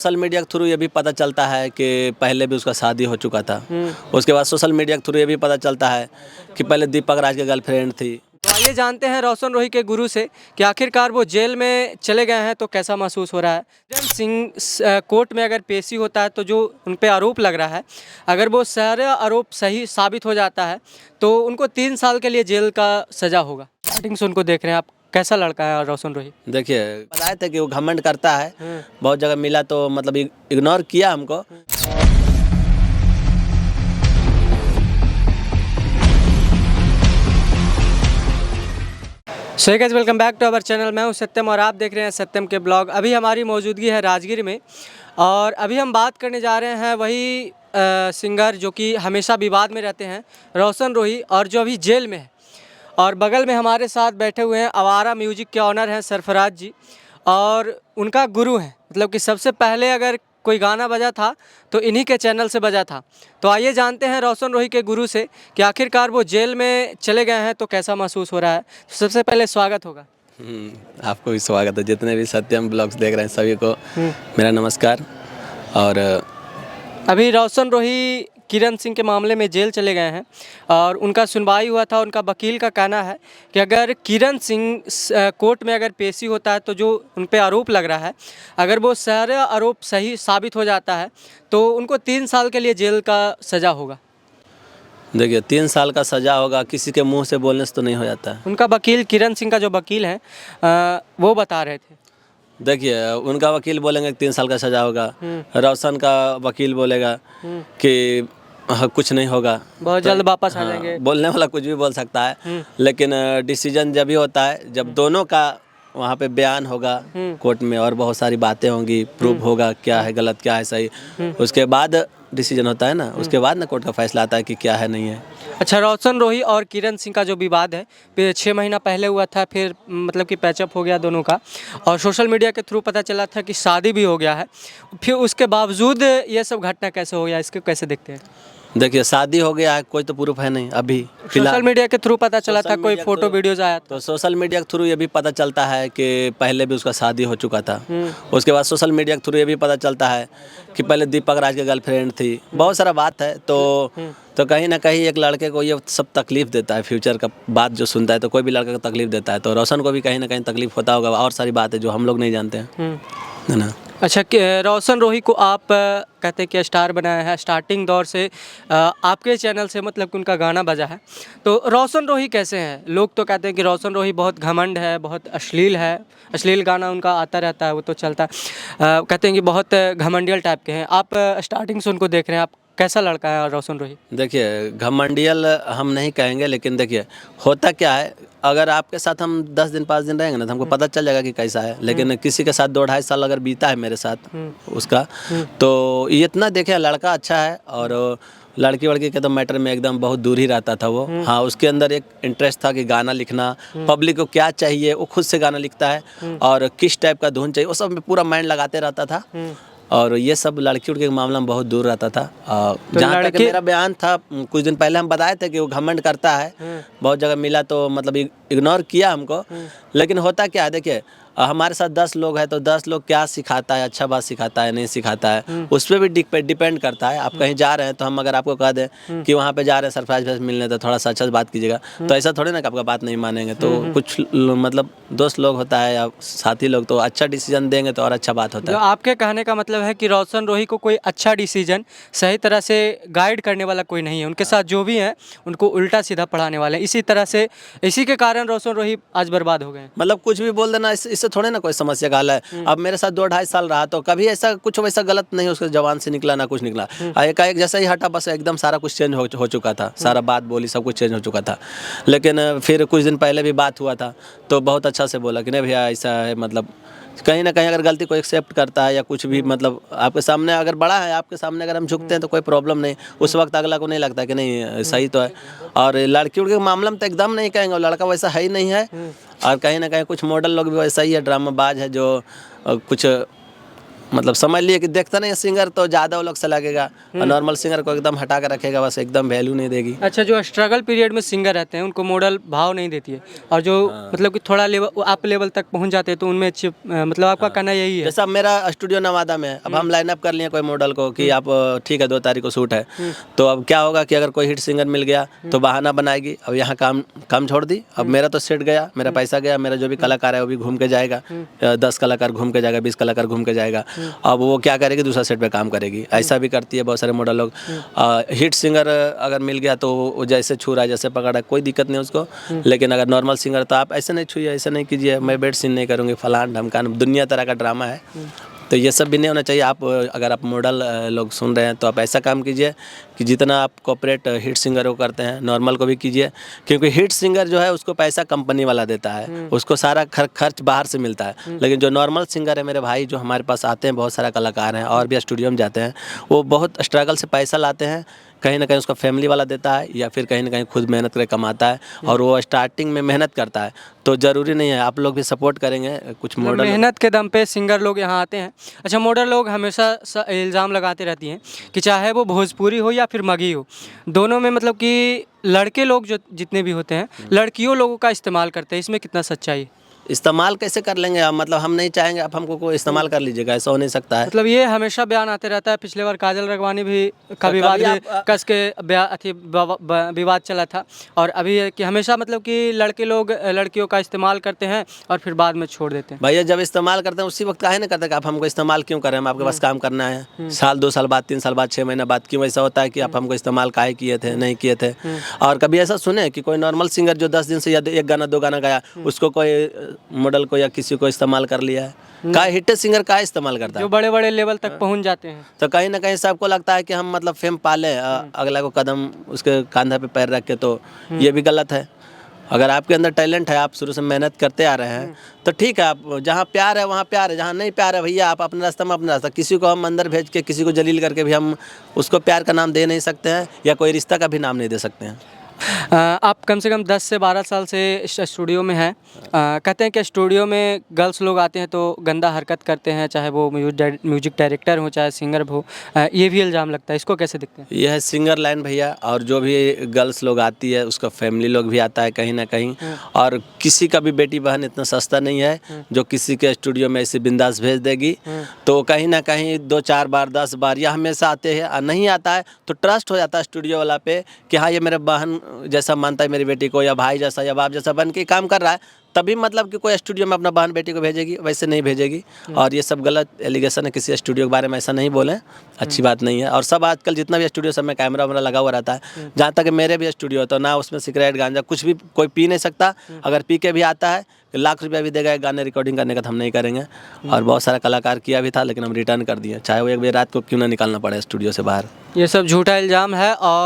Social media के through ये भी पता चलता है कि पहले भी उसका शादी हो चुका था। उसके बाद सोशल मीडिया के थ्रू ये भी पता चलता है कि पहले दीपक राज की गर्लफ्रेंड थी। तो आइए जानते हैं रोशन रोही के गुरु से कि आखिरकार वो जेल में चले गए हैं तो कैसा महसूस हो रहा है। जब सिंह कोर्ट में अगर पेशी होता है तो जो उन पे आरोप लग रहा है, अगर वो सारे आरोप सही साबित हो जाता है तो उनको 3 साल के लिए जेल का सज़ा होगा। स्टार्टिंग से उनको देख रहे हैं आप, कैसा लड़का है रोशन रोही? देखिए, बताए थे कि वो घमंड करता है, बहुत जगह मिला तो मतलब इग्नोर किया हमको। So guys, welcome back to our channel. मैं हूं सत्यम और आप देख रहे हैं सत्यम के ब्लॉग। अभी हमारी मौजूदगी है राजगीर में और अभी हम बात करने जा रहे हैं वही सिंगर जो कि हमेशा विवाद में रहते हैं, रोशन रोही, और जो अभी जेल में है। और बगल में हमारे साथ बैठे हुए हैं आवारा म्यूजिक के ऑनर हैं सरफराज जी, और उनका गुरु हैं। मतलब कि सबसे पहले अगर कोई गाना बजा था तो इन्हीं के चैनल से बजा था। तो आइए जानते हैं रोशन रोही के गुरु से कि आखिरकार वो जेल में चले गए हैं तो कैसा महसूस हो रहा है। तो सबसे पहले स्वागत होगा। आपको भी स्वागत है, जितने भी सत्यम ब्लॉग्स देख रहे हैं सभी को मेरा नमस्कार। और अभी रोशन रोही किरण सिंह के मामले में जेल चले गए हैं और उनका सुनवाई हुआ था। उनका वकील का कहना है कि अगर किरण सिंह कोर्ट में अगर पेशी होता है तो जो उन पे आरोप लग रहा है, अगर वो सारे आरोप सही साबित हो जाता है तो उनको 3 साल के लिए जेल का सज़ा होगा। देखिए, 3 साल का सजा होगा, किसी के मुंह से बोलने से तो नहीं हो जाता है। उनका वकील, किरण सिंह का जो वकील है, वो बता रहे थे। देखिए, उनका वकील बोलेंगे कि 3 साल का सजा होगा, रोशन का वकील बोलेगा कि कुछ नहीं होगा, बहुत जल्द वापस आ जाएंगे। बोलने वाला कुछ भी बोल सकता है, लेकिन डिसीजन जब ही होता है जब दोनों का वहाँ पे बयान होगा कोर्ट में और बहुत सारी बातें होंगी, प्रूफ होगा क्या है गलत क्या है सही, उसके बाद डिसीजन होता है ना, उसके बाद ना कोर्ट का फैसला आता है कि क्या है नहीं है। अच्छा, रोशन रोही और किरण सिंह का जो विवाद है, फिर 6 महीना पहले हुआ था, फिर मतलब कि पैचअप हो गया दोनों का, और सोशल मीडिया के थ्रू पता चला था कि शादी भी हो गया है। फिर उसके बावजूद ये सब घटना कैसे हो गया, इसको कैसे देखते हैं? देखिए, शादी हो गया है, कोई तो प्रूफ है नहीं अभी सोशल मीडिया के थ्रू पता चला था, कोई फोटो वीडियोज आया तो सोशल मीडिया के थ्रू ये भी पता चलता है कि पहले भी उसका शादी हो चुका था। उसके बाद सोशल मीडिया के थ्रू ये भी पता चलता है कि पहले दीपक राज की गर्लफ्रेंड थी। बहुत सारा बात है, तो कहीं ना कहीं एक लड़के को ये सब तकलीफ देता है। फ्यूचर का बात जो सुनता है तो कोई भी लड़के को तकलीफ देता है, तो रोशन को भी कहीं ना कहीं तकलीफ होता होगा, और सारी बात है जो हम लोग नहीं जानते हैं, है ना। अच्छा, रोशन रोही को आप कहते हैं कि स्टार बनाया है स्टार्टिंग दौर से, आपके चैनल से, मतलब कि उनका गाना बजा है। तो रोशन रोही कैसे हैं? लोग तो कहते हैं कि रोशन रोही बहुत घमंड है, बहुत अश्लील है, अश्लील गाना उनका आता रहता है, वो तो चलता है। कहते हैं कि बहुत घमंडियल टाइप के हैं। आप स्टार्टिंग से उनको देख रहे हैं, आप कैसा लड़का है रोशन रोही? देखिए, घमंडियल हम नहीं कहेंगे, लेकिन देखिए होता क्या है, अगर आपके साथ हम 10 दिन 5 दिन रहेंगे ना तो हमको पता चल जाएगा कि कैसा है। लेकिन किसी के साथ 2-2.5 साल अगर बीता है मेरे साथ उसका, तो ये इतना देखे लड़का अच्छा है, और लड़की वड़की के तो मैटर में एकदम बहुत दूर ही रहता था वो। हाँ, उसके अंदर एक इंटरेस्ट था कि गाना लिखना, पब्लिक को क्या चाहिए वो खुद से गाना लिखता है, और किस टाइप का धुन चाहिए वो सब में पूरा माइंड लगाते रहता था। और ये सब लड़की उड़की के मामला में बहुत दूर रहता था। जहाँ तक मेरा बयान था, कुछ दिन पहले हम बताए थे कि वो घमंड करता है, बहुत जगह मिला तो मतलब इग्नोर किया हमको। लेकिन होता क्या है, देखिए हमारे साथ 10 लोग हैं तो 10 लोग क्या सिखाता है, अच्छा बात सिखाता है नहीं सिखाता है, उस पर भी डिपेंड करता है। आप कहीं जा रहे हैं तो हम अगर आपको कह दें कि वहाँ पे जा रहे हैं सरप्राइज वेज मिलने, तो थोड़ा सा अच्छा से बात कीजिएगा, तो ऐसा थोड़ी ना कि आपका बात नहीं मानेंगे। तो कुछ मतलब दोस्त लोग होता है या साथी लोग, तो अच्छा डिसीजन देंगे तो और अच्छा बात होता है। आपके कहने का मतलब है कि रोशन रोही को कोई अच्छा डिसीजन सही तरह से गाइड करने वाला कोई नहीं है, उनके साथ जो भी हैं उनको उल्टा सीधा पढ़ाने वाले हैं। इसी तरह से, इसी के कारण रोशन रोही आज बर्बाद हो गए। मतलब कुछ भी बोल देना, इससे थोड़े ना कोई समस्या का हल है। अब मेरे साथ 2-2.5 साल रहा तो कभी ऐसा कुछ वैसा गलत नहीं उसके जवान से निकला, ना कुछ निकला। एकाएक जैसा ही हटा, बस एकदम सारा कुछ चेंज हो चुका था, सारा बात बोली सब कुछ चेंज हो चुका था। लेकिन फिर कुछ दिन पहले भी बात हुआ था तो बहुत अच्छा से बोला कि नहीं भैया ऐसा है, मतलब कहीं ना कहीं अगर गलती को एक्सेप्ट करता है या कुछ भी, मतलब आपके सामने अगर बड़ा है, आपके सामने अगर हम झुकते हैं तो कोई प्रॉब्लम नहीं, उस वक्त अगला को नहीं लगता कि नहीं सही तो है। और लड़की उड़की के मामले में तो एकदम नहीं कहेंगे, लड़का वैसा है ही नहीं है। और कहीं ना कहीं कुछ मॉडल लोग भी वैसा ही है, ड्रामाबाज है, जो कुछ मतलब समझ लिए कि देखता नहीं सिंगर तो ज़्यादा वो लोग से लगेगा, और नॉर्मल सिंगर को एकदम हटा कर रखेगा, बस एकदम वैल्यू नहीं देगी। अच्छा, जो स्ट्रगल पीरियड में सिंगर रहते हैं उनको मॉडल भाव नहीं देती है, और जो मतलब कि थोड़ा लेवल अप लेवल तक पहुंच जाते हैं तो उनमें अच्छी मतलब आपका कहना यही है। जैसा अब मेरा स्टूडियो नवादा में है, अब हम लाइन अप कर लिए कोई मॉडल को कि आप ठीक है 2 तारीख को शूट है, तो अब क्या होगा कि अगर कोई हिट सिंगर मिल गया तो बहाना बनाएगी, अब यहाँ काम छोड़ दी, अब मेरा तो सेट गया, मेरा पैसा गया, मेरा जो भी कलाकार है वो भी घूम के जाएगा, 10 कलाकार घूम के जाएगा, 20 कलाकार घूम के जाएगा। अब वो क्या करेगी, दूसरा सेट पे काम करेगी। ऐसा भी करती है बहुत सारे मॉडल लोग। हिट सिंगर अगर मिल गया तो वो जैसे छू रहा है, जैसे पकड़ा है, कोई दिक्कत नहीं उसको, लेकिन अगर नॉर्मल सिंगर तो आप ऐसे नहीं छूइए, ऐसे नहीं कीजिए, मैं बेड सीन नहीं करूँगी, फलान ढमकान, दुनिया तरह का ड्रामा है। तो ये सब भी नहीं होना चाहिए। आप अगर आप मॉडल लोग सुन रहे हैं तो आप ऐसा काम कीजिए कि जितना आप कॉपरेट हिट सिंगर को करते हैं नॉर्मल को भी कीजिए, क्योंकि हिट सिंगर जो है उसको पैसा कंपनी वाला देता है, उसको सारा खर्च बाहर से मिलता है। लेकिन जो नॉर्मल सिंगर है मेरे भाई, जो हमारे पास आते हैं, बहुत सारा कलाकार हैं और भी स्टूडियो में जाते हैं, वो बहुत स्ट्रगल से पैसा लाते हैं, कहीं ना कहीं उसका फैमिली वाला देता है या फिर कहीं ना कहीं खुद मेहनत करके कमाता है, और वो स्टार्टिंग में मेहनत करता है। तो ज़रूरी नहीं है, आप लोग भी सपोर्ट करेंगे कुछ मॉडल मेहनत के दम पे सिंगर लोग यहाँ आते हैं। अच्छा, मॉडल लोग हमेशा इल्ज़ाम लगाते रहती हैं कि चाहे वो भोजपुरी हो या फिर मगही हो, दोनों में मतलब कि लड़के लोग जो जितने भी होते हैं लड़कियों लोगों का इस्तेमाल करते हैं, इसमें कितना सच्चाई है? इस्तेमाल कैसे कर लेंगे आप, मतलब हम नहीं चाहेंगे आप हमको कोई इस्तेमाल कर लीजिएगा, ऐसा हो नहीं सकता है। मतलब ये हमेशा बयान आते रहता है। पिछले बार काजल राघवानी भी का विवाद भी कस के विवाद चला था, और अभी है कि हमेशा मतलब कि लड़के लोग लड़कियों का इस्तेमाल करते हैं और फिर बाद में छोड़ देते हैं। भैया जब इस्तेमाल करते हैं उसी वक्त काहे नहीं करते कि आप हमको इस्तेमाल क्यों करें, हम आपके पास काम करना है, साल 2 साल बाद 3 साल बाद 6 महीना बाद क्यों ऐसा होता है कि आप हमको इस्तेमाल काहे किए थे, नहीं किए थे। और कभी ऐसा सुने कि कोई नॉर्मल सिंगर जो 10 दिन से या 1 गाना 2 गाना गाया, उसको कोई मॉडल को या किसी को इस्तेमाल कर लिया है? का हिट सिंगर का इस्तेमाल करता है, जो बड़े बड़े लेवल तक पहुंच जाते हैं। तो कहीं ना कहीं सबको लगता है कि हम मतलब फेम पाले, अगला को कदम उसके कंधे पे पैर रख के, तो ये भी गलत है। अगर आपके अंदर टैलेंट है, आप शुरू से मेहनत करते आ रहे हैं, तो ठीक है, आप जहाँ प्यार है वहाँ प्यार है, जहाँ नहीं प्यार है भैया आप अपने रास्ता में अपना रास्ता। किसी को हम अंदर भेज के, किसी को जलील करके भी हम उसको प्यार का नाम दे नहीं सकते हैं, या कोई रिश्ता का भी नाम नहीं दे सकते हैं। आप कम से कम 10 से 12 साल से इस स्टूडियो में हैं। कहते हैं कि स्टूडियो में गर्ल्स लोग आते हैं तो गंदा हरकत करते हैं, चाहे वो म्यूजिक डायरेक्टर हो चाहे सिंगर हो, ये भी इल्ज़ाम लगता है, इसको कैसे देखते हैं? यह है सिंगर लाइन भैया, और जो भी गर्ल्स लोग आती है उसका फैमिली लोग भी आता है कहीं ना कहीं, और किसी का भी बेटी बहन इतना सस्ता नहीं है जो किसी के स्टूडियो में ऐसे बिंदास भेज देगी। तो कहीं ना कहीं 2-4 बार 10 बार या हमेशा आते हैं, और नहीं आता है तो ट्रस्ट हो जाता है स्टूडियो वाला पे कि हाँ ये मेरे बहन जैसा मानता है मेरी बेटी को, या भाई जैसा या बाप जैसा बन के काम कर रहा है, तभी मतलब कि कोई स्टूडियो में अपना बहन बेटी को भेजेगी, वैसे नहीं भेजेगी। और ये सब गलत एलिगेशन है, किसी स्टूडियो के बारे में ऐसा नहीं बोलें, अच्छी बात नहीं है। और सब आजकल जितना भी स्टूडियो सब में कैमरा वैमरा लगा हुआ रहता है, जहाँ तक मेरे भी स्टूडियो तो ना उसमें सिगरेट गांजा कुछ भी कोई पी नहीं सकता। अगर पी के भी आता है लाख रुपया भी देगा एक गाने रिकॉर्डिंग करने का, तो हम नहीं करेंगे। और बहुत सारा कलाकार किया भी था लेकिन हम रिटर्न कर दिए, चाहे वो 1 बजे रात को क्यों ना निकालना पड़े स्टूडियो से बाहर। ये सब झूठा इल्ज़ाम है। और